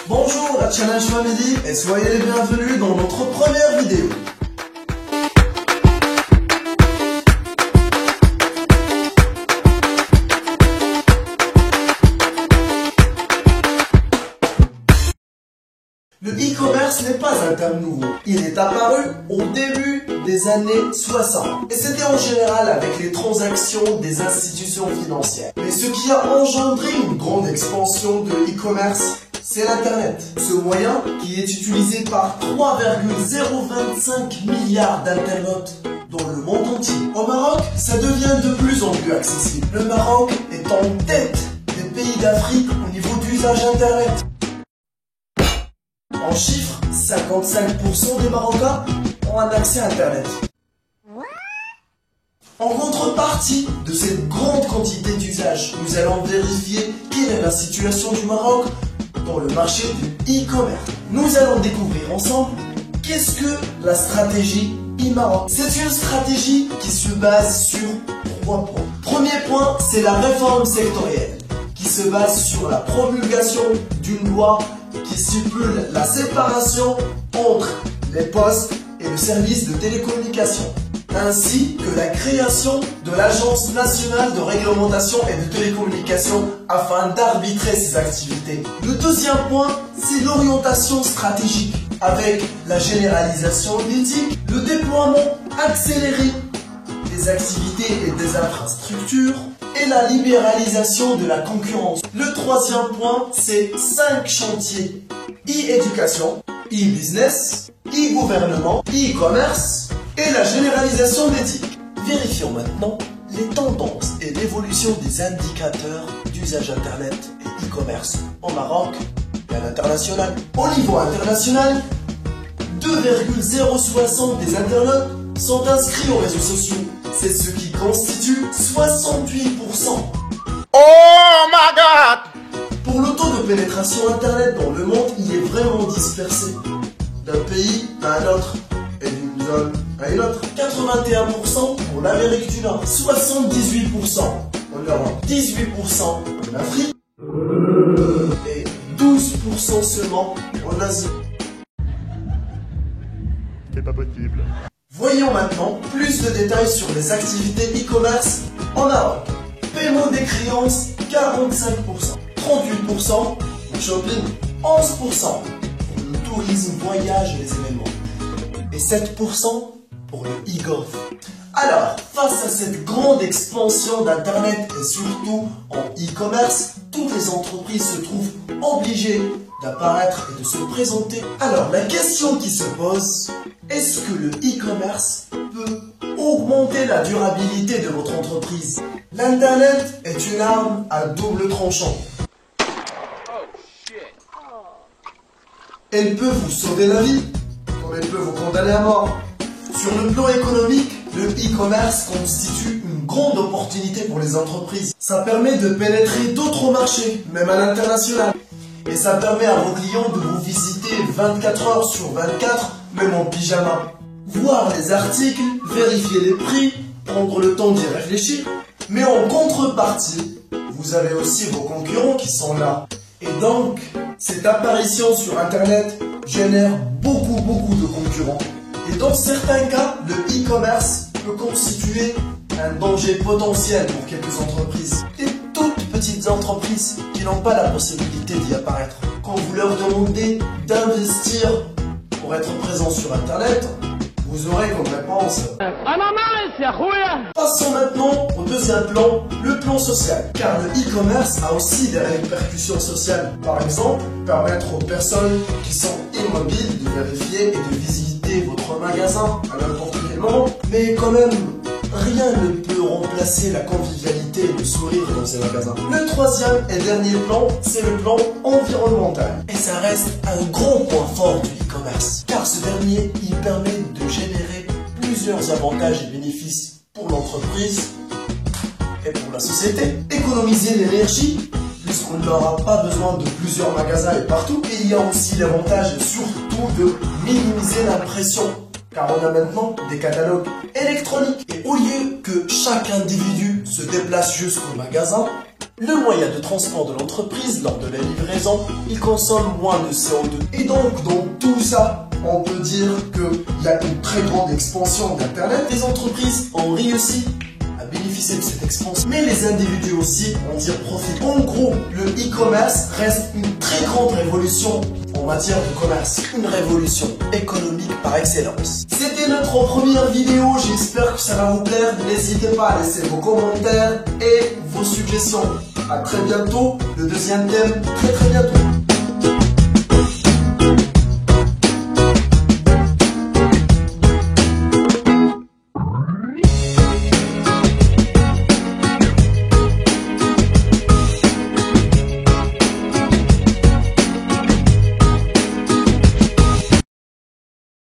Bonjour la Challenge Family et soyez les bienvenus dans notre première vidéo. Le e-commerce n'est pas un terme nouveau. Il est apparu au début des années 60. Et c'était en général avec les transactions des institutions financières. Mais ce qui a engendré une grande expansion de l'e-commerce, c'est l'Internet. Ce moyen qui est utilisé par 3,025 milliards d'internautes dans le monde entier. Au Maroc, ça devient de plus en plus accessible. Le Maroc est en tête des pays d'Afrique au niveau d'usage Internet. En chiffres, 55% des Marocains ont un accès à Internet. En contrepartie de cette grande quantité d'usage, nous allons vérifier quelle est la situation du Maroc dans le marché du e-commerce. Nous allons découvrir ensemble qu'est-ce que la stratégie e-Maroc. C'est une stratégie qui se base sur 3 points. Premier point, c'est la réforme sectorielle qui se base sur la promulgation d'une loi qui stipule la séparation entre les postes et le service de télécommunication, ainsi que la création de l'Agence nationale de réglementation et de télécommunication afin d'arbitrer ces activités. Le deuxième point, c'est l'orientation stratégique, avec la généralisation d'éthique, le déploiement accéléré des activités et des infrastructures, et la libéralisation de la concurrence. Le troisième point, c'est 5 chantiers. E-éducation, e-business, e-gouvernement, e-commerce et la généralisation d'éthique. Vérifions maintenant les tendances et l'évolution des indicateurs d'usage Internet et e-commerce au Maroc et à l'international. Au niveau international, 2,060 des internautes sont inscrits aux réseaux sociaux. C'est ce qui constitue 68%. Oh my God! Pour le taux de pénétration Internet dans le monde, il est vraiment dispersé d'un pays à un autre et d'une zone à une autre. 81% pour l'Amérique du Nord, 78% en Europe, 18% en Afrique et 12% seulement en Asie. C'est pas possible. Voyons maintenant plus de détails sur les activités e-commerce en Maroc. Paiement des créances, 45%. 38% le shopping, 11% pour le tourisme, voyage et les événements. Et 7% pour le e-golf. Alors, face à cette grande expansion d'Internet et surtout en e-commerce, toutes les entreprises se trouvent obligées d'apparaître et de se présenter. Alors, la question qui se pose, est-ce que le e-commerce peut augmenter la durabilité de votre entreprise? L'Internet est une arme à double tranchant. Elle peut vous sauver la vie, comme elle peut vous condamner à mort. Sur le plan économique, le e-commerce constitue une grande opportunité pour les entreprises. Ça permet de pénétrer d'autres marchés, même à l'international. Et ça permet à vos clients de vous visiter 24 heures sur 24, même en pyjama. Voir les articles, vérifier les prix, prendre le temps d'y réfléchir. Mais en contrepartie, vous avez aussi vos concurrents qui sont là. Et donc, cette apparition sur Internet génère beaucoup de concurrents. Et dans certains cas, le e-commerce peut constituer un danger potentiel pour quelques entreprises. Et toutes petites entreprises qui n'ont pas la possibilité d'y apparaître. Quand vous leur demandez d'investir pour être présent sur Internet, vous aurez comme réponse. Passons maintenant au deuxième plan, le plan social. Car le e-commerce a aussi des répercussions sociales. Par exemple, permettre aux personnes qui sont immobiles de vérifier et de visiter votre magasin à n'importe quel moment. Mais quand même, rien ne peut remplacer la convivialité et le sourire dans ces magasins. Le troisième et dernier plan, c'est le plan environnemental. Et ça reste un grand point fort du e-commerce. Car ce dernier, il permet de générer plusieurs avantages et bénéfices pour l'entreprise et pour la société. Économiser l'énergie, puisqu'on n'aura pas besoin de plusieurs magasins et partout. Et il y a aussi l'avantage surtout de minimiser l'impression. Car on a maintenant des catalogues électroniques. Et au lieu que chaque individu se déplace jusqu'au magasin, Le moyen de transport de l'entreprise lors de la livraison, il consomme moins de CO2. Et donc, dans tout ça, on peut dire qu'il y a une très grande expansion d'Internet. Les entreprises ont réussi à bénéficier de cette expansion, mais les individus aussi en tirent profit. En gros, le e-commerce reste une très grande révolution en matière de commerce. Une révolution économique par excellence. C'était notre première vidéo, j'espère que ça va vous plaire. N'hésitez pas à laisser vos commentaires et vos suggestions. A très bientôt, le deuxième thème très bientôt.